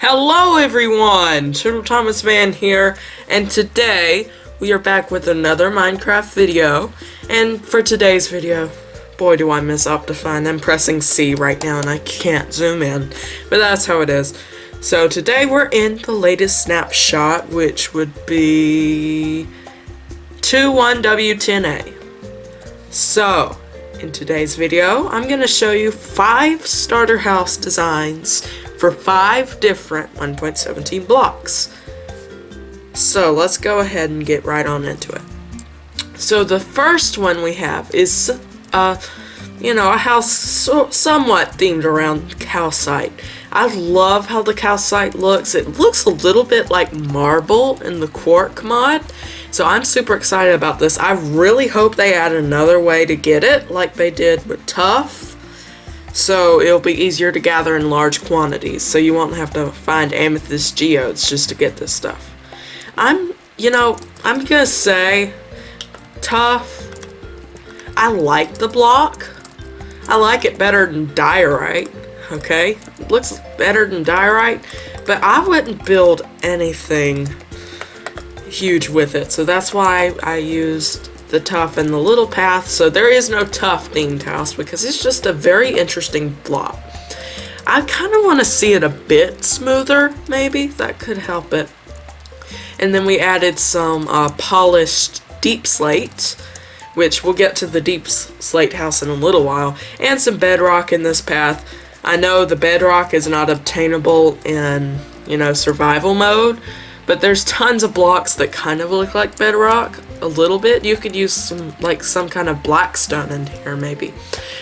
Hello everyone! TotalThomasMan here, and today we are back with another Minecraft video. And for today's video, boy do I miss Optifine. I'm pressing C right now and I can't zoom in, but that's how it is. So today we're in the latest snapshot, which would be 21w10a. So, in today's video, I'm going to show you 5 starter house designs for 5 different 1.17 blocks. So let's go ahead and get right on into it. So the first one we have is, a house somewhat themed around calcite. I love how the calcite looks. It looks a little bit like marble in the quark mod. So I'm super excited about this. I really hope they add another way to get it like they did with tuff. So it'll be easier to gather in large quantities, so you won't have to find amethyst geodes just to get this stuff. I'm gonna say tuff. I like the block. I like it better than diorite. Okay, it looks better than diorite, but I wouldn't build anything huge with it, so that's why I used the tuff and the little path. So there is no tuff themed house because it's just a very interesting block. I kind of want to see it a bit smoother, maybe that could help it. And then we added some polished deep slate, which we'll get to the deep slate house in a little while, and some bedrock in this path. I know the bedrock is not obtainable in survival mode, but there's tons of blocks that kind of look like bedrock a little bit. You could use some kind of black stone in here maybe.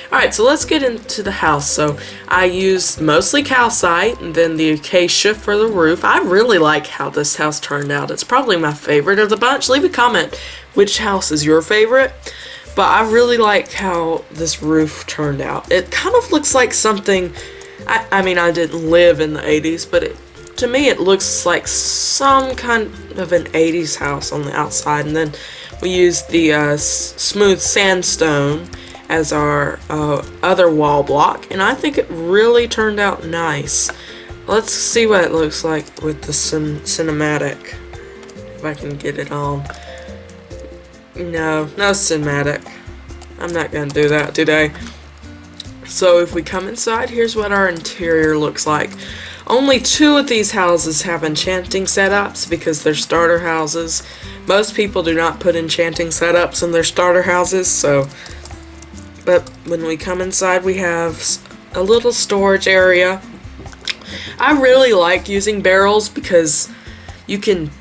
Alright, so let's get into the house. So I used mostly calcite and then the acacia for the roof. I really like how this house turned out. It's probably my favorite of the bunch. Leave a comment which house is your favorite. But I really like how this roof turned out. It kind of looks like something, I mean I didn't live in the 80s, but to me it looks like some kind of an 80s house on the outside. And then we used the smooth sandstone as our other wall block, and I think it really turned out nice. Let's see what it looks like with the cinematic, if I can get it on. No cinematic. I'm not gonna do that today. So if we come inside, here's what our interior looks like. Only 2 of these houses have enchanting setups because they're starter houses. Most people do not put enchanting setups in their starter houses, but when we come inside, we have a little storage area. I really like using barrels because you can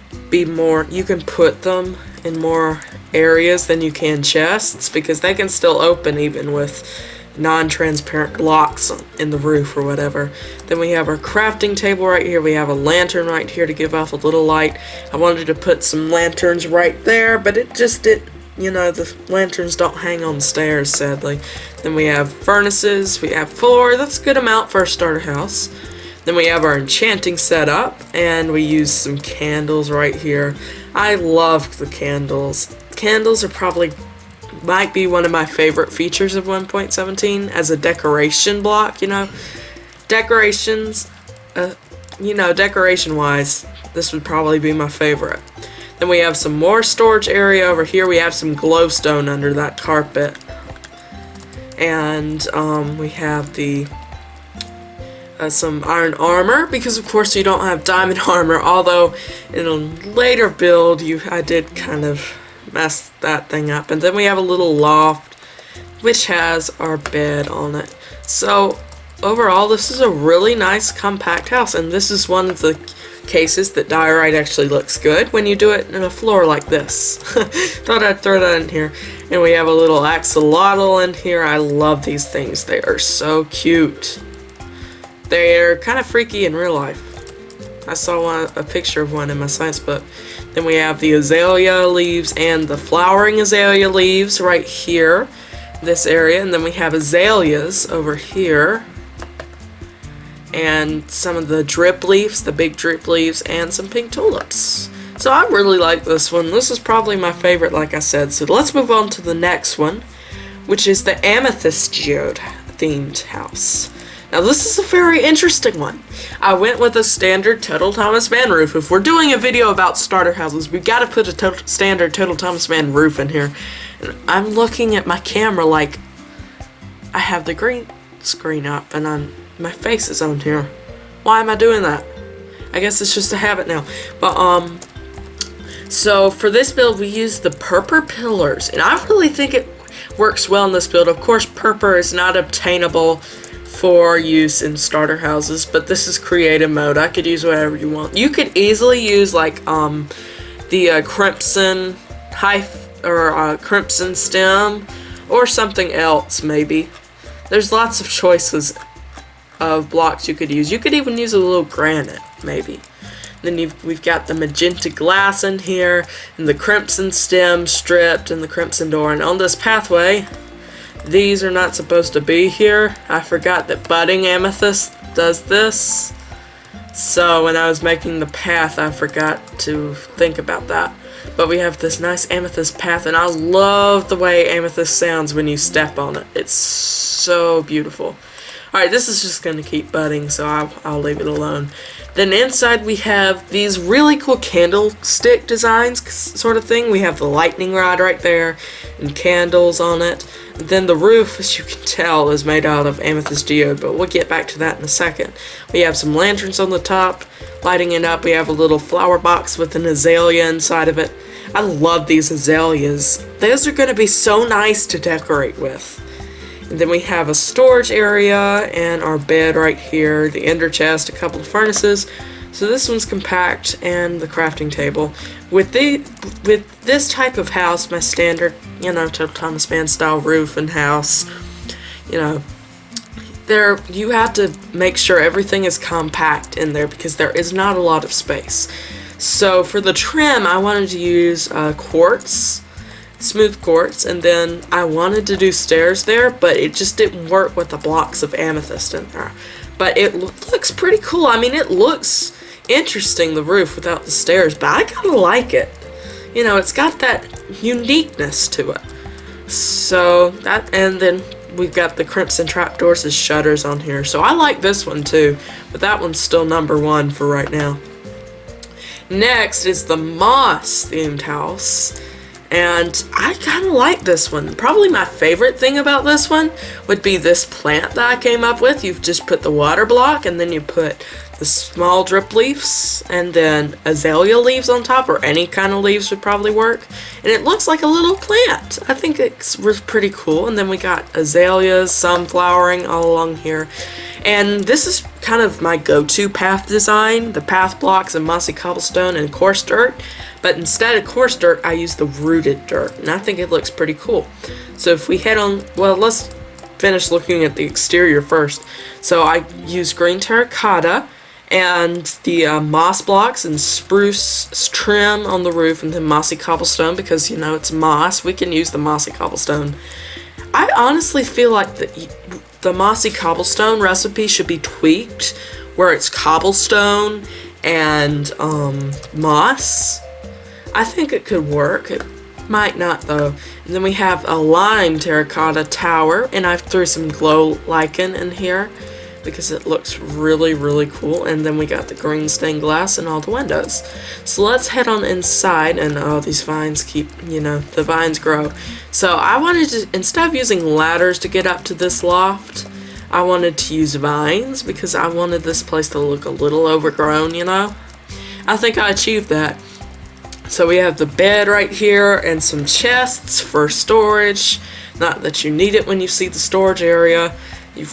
put them in more areas than you can chests, because they can still open even with non-transparent blocks in the roof or whatever. Then we have our crafting table right here. We have a lantern right here to give off a little light. I wanted to put some lanterns right there, but the lanterns don't hang on the stairs, sadly. Then we have furnaces. We have 4. That's a good amount for a starter house. Then we have our enchanting setup, and we use some candles right here. I love the candles. Candles are might be one of my favorite features of 1.17 as a decoration block. Decorations, decoration wise, this would probably be my favorite. Then we have some more storage area over here. We have some glowstone under that carpet, and we have some iron armor, because of course you don't have diamond armor, although in a later build I did kind of mess that thing up. And then we have a little loft which has our bed on it. So overall, this is a really nice compact house, and this is one of the cases that diorite actually looks good when you do it in a floor like this. Thought I'd throw that in here. And we have a little axolotl in here. I love these things. They are so cute. They're kind of freaky in real life. I saw a picture of one in my science book. Then we have the azalea leaves and the flowering azalea leaves right here, this area. And then we have azaleas over here, and some of the drip leaves, the big drip leaves, and some pink tulips. So I really like this one. This is probably my favorite, like I said. So let's move on to the next one, which is the Amethyst geode themed house. Now this is a very interesting one. I went with a standard TotalThomasMan roof. If we're doing a video about starter houses, we've got to put a standard TotalThomasMan roof in here. And I'm looking at my camera like I have the green screen up and my face is on here. Why am I doing that? I guess it's just a habit now. But so for this build we use the purple pillars, and I really think it works well in this build. Of course, purple is not obtainable for use in starter houses, but this is creative mode. I could use whatever you want. You could easily use like the crimson crimson stem or something else maybe. There's lots of choices of blocks you could use. You could even use a little granite maybe. Then we've got the magenta glass in here, and the crimson stem stripped, and the crimson door. And on this pathway, these are not supposed to be here. I forgot that budding amethyst does this. So when I was making the path, I forgot to think about that. But we have this nice amethyst path, and I love the way amethyst sounds when you step on it. It's so beautiful. Alright, this is just going to keep budding, so I'll leave it alone. Then inside we have these really cool candlestick designs sort of thing. We have the lightning rod right there and candles on it. And then the roof, as you can tell, is made out of amethyst geode, but we'll get back to that in a second. We have some lanterns on the top, lighting it up. We have a little flower box with an azalea inside of it. I love these azaleas. Those are going to be so nice to decorate with. And then we have a storage area and our bed right here, the ender chest, a couple of furnaces. So this one's compact, and the crafting table. With this type of house, my standard, TotalThomasMan style roof and house, you have to make sure everything is compact in there because there is not a lot of space. So for the trim, I wanted to use quartz. Smooth quartz, and then I wanted to do stairs there, but it just didn't work with the blocks of amethyst in there. But it looks pretty cool. I mean, it looks interesting, the roof without the stairs, but I kind of like it. It's got that uniqueness to it. So that, and then we've got the crimson trapdoors as shutters on here. So I like this one too, but that one's still #1 for right now. Next is the moss themed house. And I kind of like this one. Probably my favorite thing about this one would be this plant that I came up with. You've just put the water block, and then you put the small drip leaves, and then azalea leaves on top, or any kind of leaves would probably work. And it looks like a little plant. I think it's pretty cool. And then we got azaleas, sunflowering all along here. And this is kind of my go-to path design. The path blocks of mossy cobblestone and coarse dirt. But instead of coarse dirt, I use the rooted dirt, and I think it looks pretty cool. So if we head on, well, let's finish looking at the exterior first. So I use green terracotta and the moss blocks and spruce trim on the roof, and then mossy cobblestone because, it's moss. We can use the mossy cobblestone. I honestly feel like the mossy cobblestone recipe should be tweaked, where it's cobblestone and moss. I think it could work. It might not though. And then we have a lime terracotta tower, and I threw some glow lichen in here because it looks really, really cool. And then we got the green stained glass in all the windows. So let's head on inside, and these vines keep, the vines grow. So I wanted to, instead of using ladders to get up to this loft, I wanted to use vines because I wanted this place to look a little overgrown, I think I achieved that. So we have the bed right here and some chests for storage. Not that you need it when you see the storage area.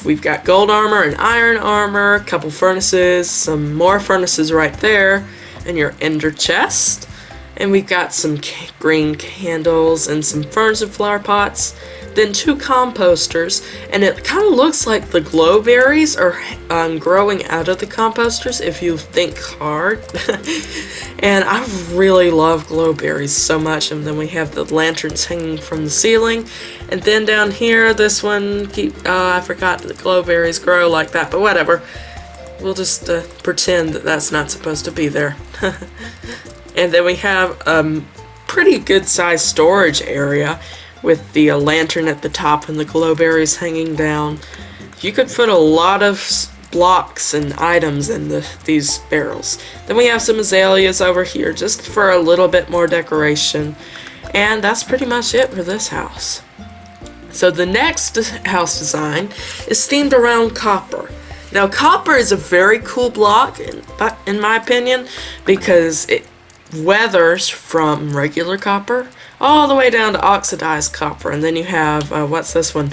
We've got gold armor and iron armor, a couple furnaces, some more furnaces right there, and your ender chest. And we've got some green candles and some ferns and flower pots. Then 2 composters, and it kind of looks like the glowberries are growing out of the composters if you think hard. And I really love glowberries so much. And then we have the lanterns hanging from the ceiling, and then down here, this one, I forgot that glowberries grow like that, but whatever. We'll just pretend that that's not supposed to be there. And then we have a pretty good sized storage area with the lantern at the top and the glowberries hanging down. you could put a lot of blocks and items in these barrels. Then we have some azaleas over here just for a little bit more decoration. And that's pretty much it for this house. So the next house design is themed around copper. Now copper is a very cool block in my opinion because it weathers from regular copper all the way down to oxidized copper. And then you have, what's this one?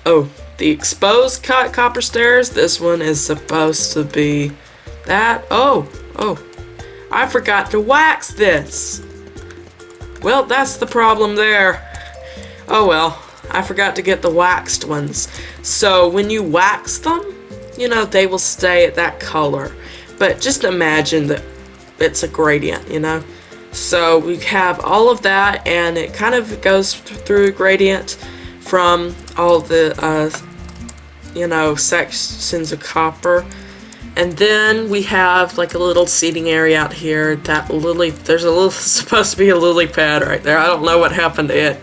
Oh, the exposed copper stairs. This one is supposed to be that. Oh, I forgot to wax this. Well, that's the problem there. Oh well, I forgot to get the waxed ones. So when you wax them, you know, they will stay at that color. But just imagine that it's a gradient, you know. So we have all of that, and it kind of goes through a gradient from all the, you know, sections of copper. And then we have like a little seating area out here. That lily, there's a little, supposed to be a lily pad right there. I don't know what happened to it.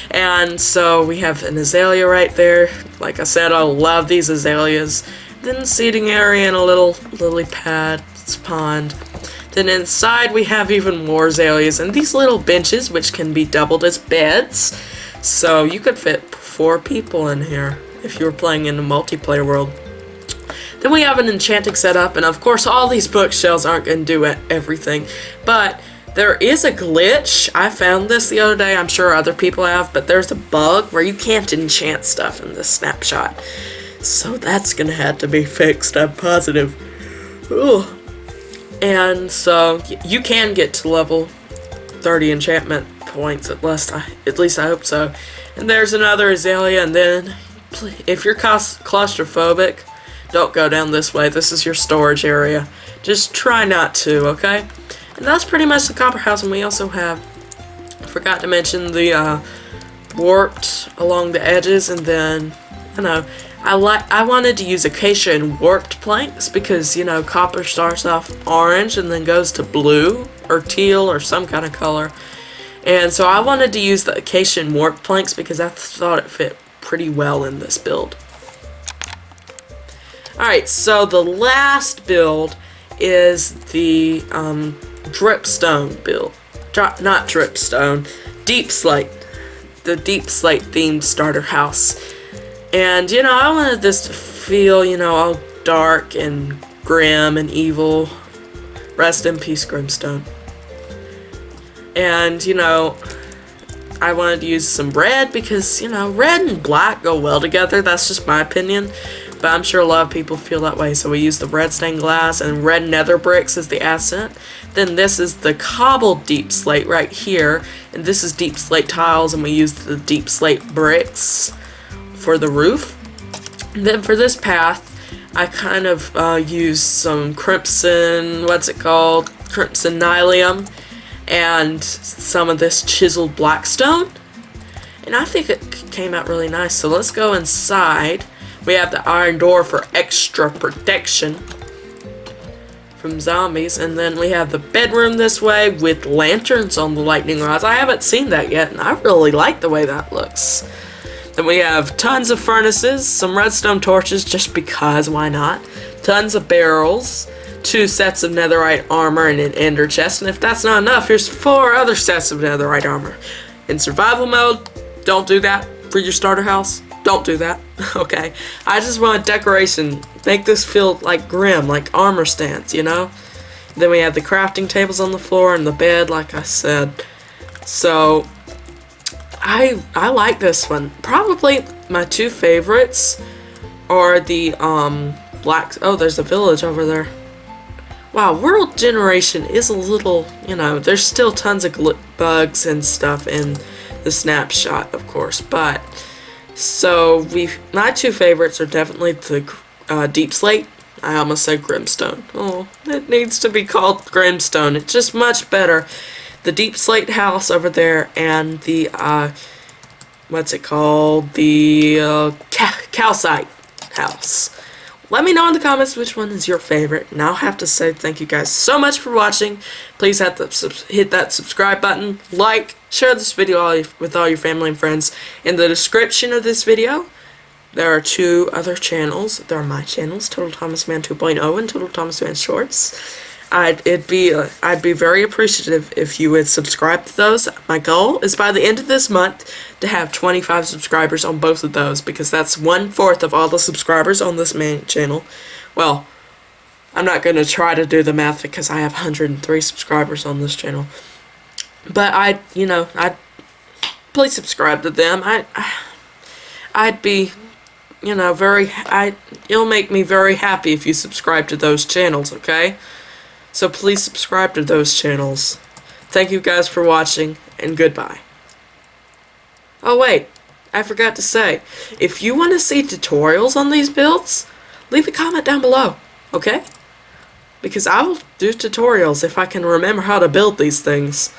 And so we have an azalea right there. Like I said, I love these azaleas. Then seating area and a little lily pad pond. Then inside we have even more azaleas and these little benches which can be doubled as beds. So you could fit 4 people in here if you were playing in a multiplayer world. Then we have an enchanting setup, and of course all these bookshelves aren't going to do everything, but there is a glitch. I found this the other day, I'm sure other people have, but there's a bug where you can't enchant stuff in this snapshot. So that's going to have to be fixed, I'm positive. Ugh. And so you can get to level 30 enchantment points, at least I hope so. And there's another azalea, and then if you're claustrophobic, don't go down this way. This is your storage area. Just try not to, okay? And that's pretty much the copper house. And we also have, I forgot to mention the warped along the edges. And then, you know, I wanted to use acacia and warped planks because, you know, copper starts off orange and then goes to blue or teal or some kind of color. And so I wanted to use the acacia and warped planks because I thought it fit pretty well in this build. Alright, so the last build is the dripstone build. Not dripstone, deep slate. The deep slate themed starter house. And, you know, I wanted this to feel, you know, all dark and grim and evil. Rest in peace, Grimstone. And, you know, I wanted to use some red because, you know, red and black go well together. That's just my opinion. But I'm sure a lot of people feel that way. So we use the red stained glass and red nether bricks as the accent. Then this is the cobbled deep slate right here. And this is deep slate tiles, and we use the deep slate bricks for the roof. And then for this path, I kind of used some crimson, crimson nylium, and some of this chiseled blackstone. And I think it came out really nice. So let's go inside. We have the iron door for extra protection from zombies. And then we have the bedroom this way with lanterns on the lightning rods. I haven't seen that yet, and I really like the way that looks. Then we have tons of furnaces, some redstone torches, just because, why not? Tons of barrels, 2 sets of netherite armor, and an ender chest. And if that's not enough, here's 4 other sets of netherite armor. In survival mode, don't do that for your starter house. Don't do that, okay? I just want decoration. Make this feel like grim, like armor stands, you know? Then we have the crafting tables on the floor and the bed, like I said. So, I like this one. Probably my 2 favorites are the, oh, there's a village over there. Wow, world generation is a little, you know, there's still tons of bugs and stuff in the snapshot, of course, but... So, my 2 favorites are definitely the deep slate. I almost said Grimstone. Oh, it needs to be called Grimstone. It's just much better. The deep slate house over there and the, what's it called? The Calcite house. Let me know in the comments which one is your favorite. And I'll have to say thank you guys so much for watching. Please hit that subscribe button, like, share this video with all your family and friends. In the description of this video, There are two other channels. There are my channels, TotalThomasMan 2.0 and TotalThomasMan Shorts. I'd be very appreciative if you would subscribe to those. My goal is by the end of this month to have 25 subscribers on both of those, because that's 1/4 of all the subscribers on this main channel. Well, I'm not going to try to do the math because I have 103 subscribers on this channel. But I'd please subscribe to them. I'd be, it'll make me very happy if you subscribe to those channels, okay? So please subscribe to those channels. Thank you guys for watching, and goodbye. Oh wait, I forgot to say, if you want to see tutorials on these builds, leave a comment down below, okay? Because I will do tutorials if I can remember how to build these things.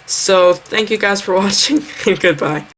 So thank you guys for watching, and goodbye.